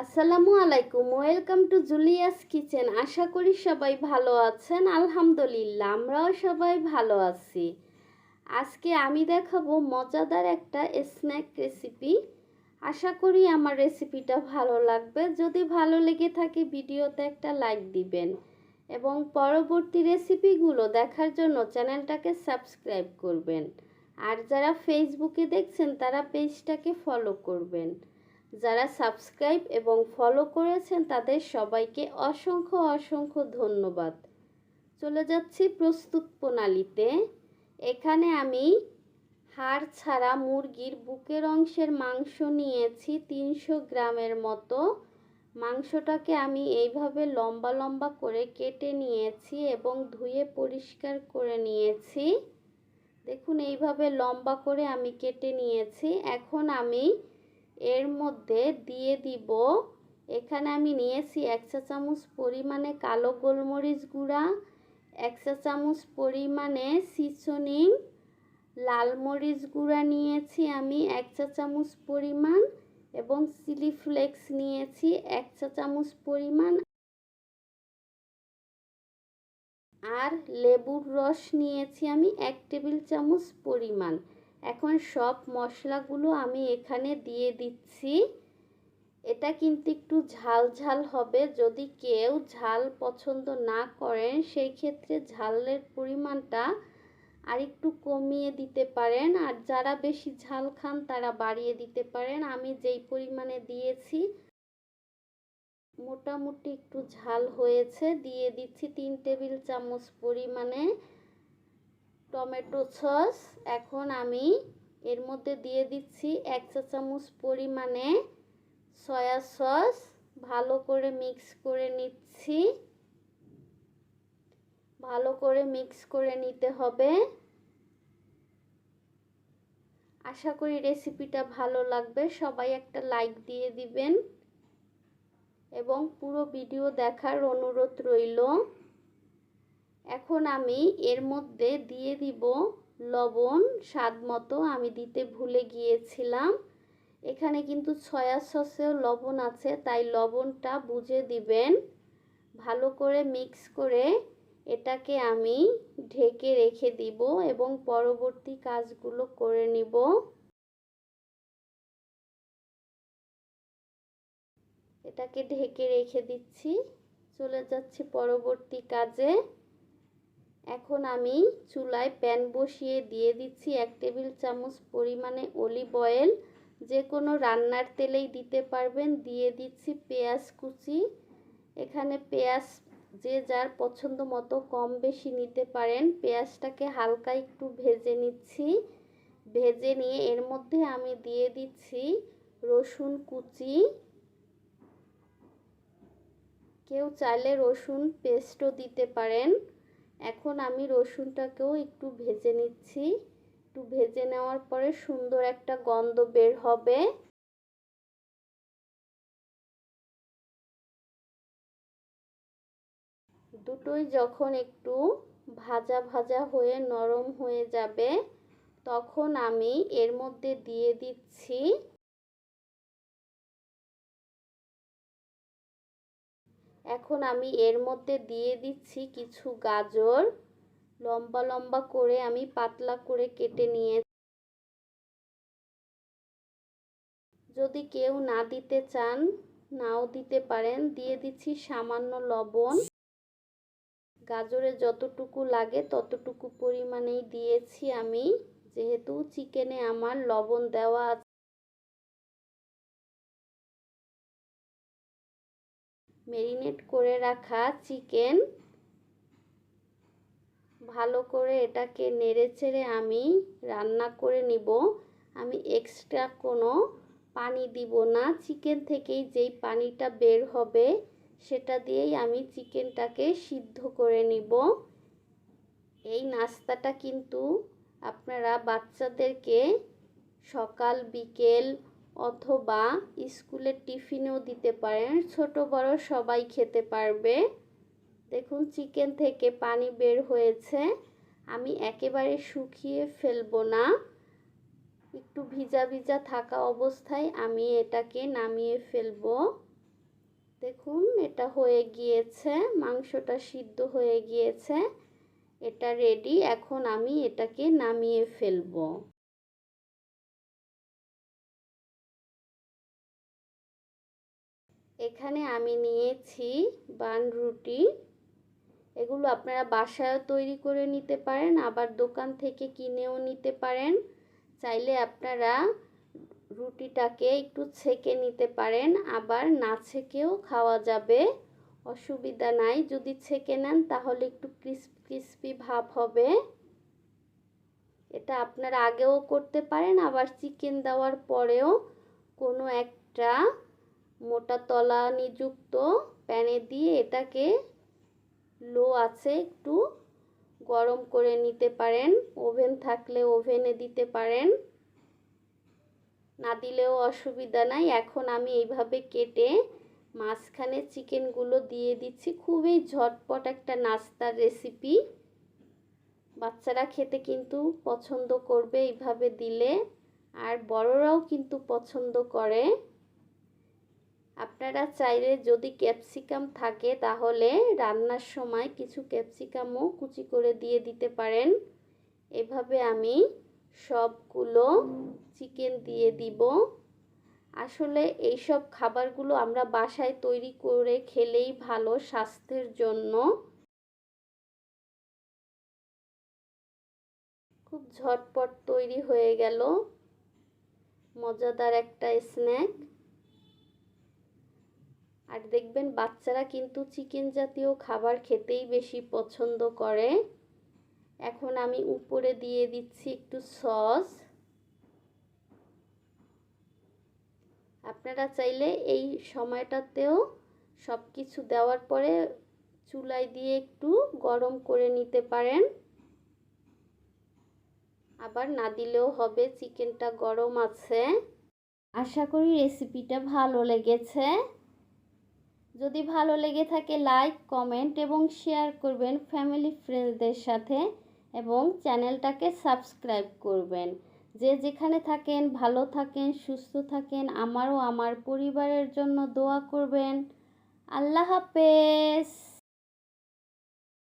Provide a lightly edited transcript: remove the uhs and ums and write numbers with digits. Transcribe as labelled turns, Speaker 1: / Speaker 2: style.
Speaker 1: আসসালামু আলাইকুম, welcome to Julius kitchen. আশা করি সবাই ভালো আছেন। আলহামদুলিল্লাহ, আমরাও সবাই ভালো আছি। আজকে আমি দেখাবো মজাদার একটা স্ন্যাক রেসিপি। আশা করি আমার রেসিপিটা ভালো লাগবে। যদি ভালো লেগে থাকে ভিডিওতে একটা লাইক দিবেন এবং পরবর্তী রেসিপিগুলো দেখার জন্য চ্যানেলটাকে সাবস্ক্রাইব করবেন। আর যারা ফেসবুকে দেখছেন তারা পেজটাকে ফলো করবেন। যারা সাবস্ক্রাইব এবং ফলো করেছেন তাদের সবাইকে অসংখ্য অসংখ্য ধন্যবাদ। চলে যাচ্ছি প্রস্তুত প্রণালীতে। এখানে আমি হাড় ছাড়া মুরগির বুকের অংশের মাংস নিয়েছি 300 গ্রামের মতো। মাংসটাকে আমি এইভাবে লম্বা লম্বা করে কেটে নিয়েছি এবং ধুয়ে পরিষ্কার করে নিয়েছি। দেখুন এইভাবে লম্বা করে আমি কেটে নিয়েছি। এখন আমি এর মধ্যে দিয়ে দিব, এখানে আমি নিয়েছি 1 চা চামচ পরিমাণে কালো গোলমরিচ গুঁড়া, 1 চা চামচ পরিমাণে সিজনিং লাল মরিচ গুঁড়া নিয়েছি আমি 1 চা চামচ পরিমাণ, এবং চিলি ফ্লেক্স নিয়েছি 1 চা চামচ পরিমাণ, আর লেবুর রস নিয়েছি আমি 1 টেবিল চামচ পরিমাণ। এখন সব মশলাগুলো আমি এখানে দিয়ে দিচ্ছি। এটা কিন্তু একটু ঝাল ঝাল হবে। যদি কেউ ঝাল পছন্দ না করেন সেই ক্ষেত্রে ঝালের পরিমাণটা আর একটু কমিয়ে দিতে পারেন, আর যারা বেশি ঝাল খান তারা বাড়িয়ে দিতে পারেন। আমি যেই পরিমাণে দিয়েছি মোটামুটি একটু ঝাল হয়েছে। দিয়ে দিচ্ছি 3 টেবিল চামচ পরিমাণে টমেটো সস। এখন আমি এর মধ্যে দিয়ে দিচ্ছি 1 চা চামচ পরিমাণে সয়া সস। ভালো করে মিক্স করে নিচ্ছি। ভালো করে মিক্স করে নিতে হবে। আশা করি রেসিপিটা ভালো লাগবে। সবাই একটা লাইক দিয়ে দিবেন এবং পুরো ভিডিও দেখার অনুরোধ রইল। এখন আমি এর মধ্যে দিয়ে দিব লবণ স্বাদ মতো। আমি দিতে ভুলে গিয়েছিলাম। এখানে কিন্তু সয়া সসেও লবণ আছে, তাই লবণটা বুঝে দিবেন। ভালো করে মিক্স করে এটাকে আমি ঢেকে রেখে দিব এবং পরবর্তী কাজগুলো করে নিব। এটাকে ঢেকে রেখে দিচ্ছি। চলে যাচ্ছি পরবর্তী কাজে। এখন আমি চুলায় প্যান বসিয়ে দিয়ে দিচ্ছি 1 টেবিল চামচ পরিমাণে অলিভ অয়েল। যে কোনো রান্নার তেলেই দিতে পারবেন। দিয়ে দিচ্ছি পেঁয়াজ কুচি। এখানে পেঁয়াজ যে যার পছন্দ মতো কম বেশি নিতে পারেন। পেঁয়াজটাকে হালকা একটু ভেজে নিচ্ছি। ভেজে নিয়ে এর মধ্যে আমি দিয়ে দিচ্ছি রসুন কুচি। কেউ চাইলে রসুন পেস্টও দিতে পারেন। এখন আমি রসুনটাকেও একটু ভেজে নিচ্ছি। একটু ভেজে নেওয়ার পরে সুন্দর একটা গন্ধ বের হবে। দুটোই যখন একটু ভাজা ভাজা হয়ে নরম হয়ে যাবে তখন আমি এর মধ্যে দিয়ে দিচ্ছি কিছু গাজর। লম্বা লম্বা করে আমি পাতলা করে কেটে নিয়ে, যদি কেউ না দিতে চান নাও দিতে পারেন। দিয়ে দিচ্ছি সামান্য লবণ। গাজরে যতটুকু লাগে ততটুকু পরিমাণেই দিয়েছি আমি, যেহেতু চিকেনে আমার লবণ দেওয়া আছে। ম্যারিনেট করে রাখা চিকেন ভালো করে এটাকে নেড়েচেড়ে আমি রান্না করে নিব। আমি এক্সট্রা কোনো পানি দিব না। চিকেন থেকেই যেই পানিটা বের হবে সেটা দিয়েই আমি চিকেনটাকে সিদ্ধ করে নিব। এই নাস্তাটা কিন্তু আপনারা বাচ্চাদেরকে সকাল বিকেল অথবা স্কুলের টিফিনেও দিতে পারেন। ছোট বড় সবাই খেতে পারবে। দেখুন চিকেন থেকে পানি বের হয়েছে। আমি একেবারে শুকিয়ে ফেলবো না, একটু ভিজা ভিজা থাকা অবস্থায় আমি এটাকে নামিয়ে ফেলবো। দেখুন এটা হয়ে গিয়েছে, মাংসটা সিদ্ধ হয়ে গিয়েছে, এটা রেডি। এখন আমি এটাকে নামিয়ে ফেলবো। এখানে আমি নিয়েছি বানরুটি। এগুলো আপনারা বাসায় তৈরি করে নিতে পারেন, আবার দোকান থেকে কিনেও নিতে পারেন। চাইলে আপনারা রুটিটাকে একটু ছেঁকে নিতে পারেন, আবার না ছেঁকেও খাওয়া যাবে, অসুবিধা নাই। যদি ছেঁকে নেন তাহলে একটু ক্রিস্পি ভাব হবে। এটা আপনারা আগেও করতে পারেন, আবার চিকেন দেওয়ার পরেও কোনো একটা মোটা তলা নিযুক্ত প্যানে দিয়ে এটাকে লো আছে একটু গরম করে নিতে পারেন। ওভেন থাকলে ওভেনে দিতে পারেন, না দিলেও অসুবিধা নাই। এখন আমি এইভাবে কেটে মাঝখানে চিকেনগুলো দিয়ে দিচ্ছি। খুবই ঝটপট একটা নাস্তার রেসিপি, বাচ্চারা খেতে কিন্তু পছন্দ করবে এইভাবে দিলে, আর বড়রাও কিন্তু পছন্দ করে। আপনারা চাইলে যদি ক্যাপসিকাম থাকে তাহলে রান্নার সময় কিছু ক্যাপসিকামও কুচি করে দিয়ে দিতে পারেন। এভাবে আমি সবগুলো চিকেন দিয়ে দিব। আসলে এইসব খাবারগুলো আমরা বাসায় তৈরি করে খেলেই ভালো স্বাস্থ্যের জন্য। খুব ঝটপট তৈরি হয়ে গেল মজাদার একটা স্ন্যাক। আর দেখবেন বাচ্চারা কিন্তু চিকেন জাতীয় খাবার খেতেই বেশি পছন্দ করে। এখন আমি উপরে দিয়ে দিচ্ছি একটু সস। আপনারা চাইলে এই সময়টাতেও সব কিছু দেওয়ার পরে চুলায় দিয়ে একটু গরম করে নিতে পারেন, আবার না দিলেও হবে, চিকেনটা গরম আছে। আশা করি রেসিপিটা ভালো লেগেছে। যদি ভালো লেগে থাকে লাইক, কমেন্ট এবং শেয়ার করবেন ফ্যামিলি ফ্রেন্ডসদের সাথে, এবং চ্যানেলটাকে সাবস্ক্রাইব করবেন। যে যেখানে থাকেন ভালো থাকেন, সুস্থ থাকেন, আমারও আমার পরিবারের জন্য দোয়া করবেন। আল্লাহ হাফেজ।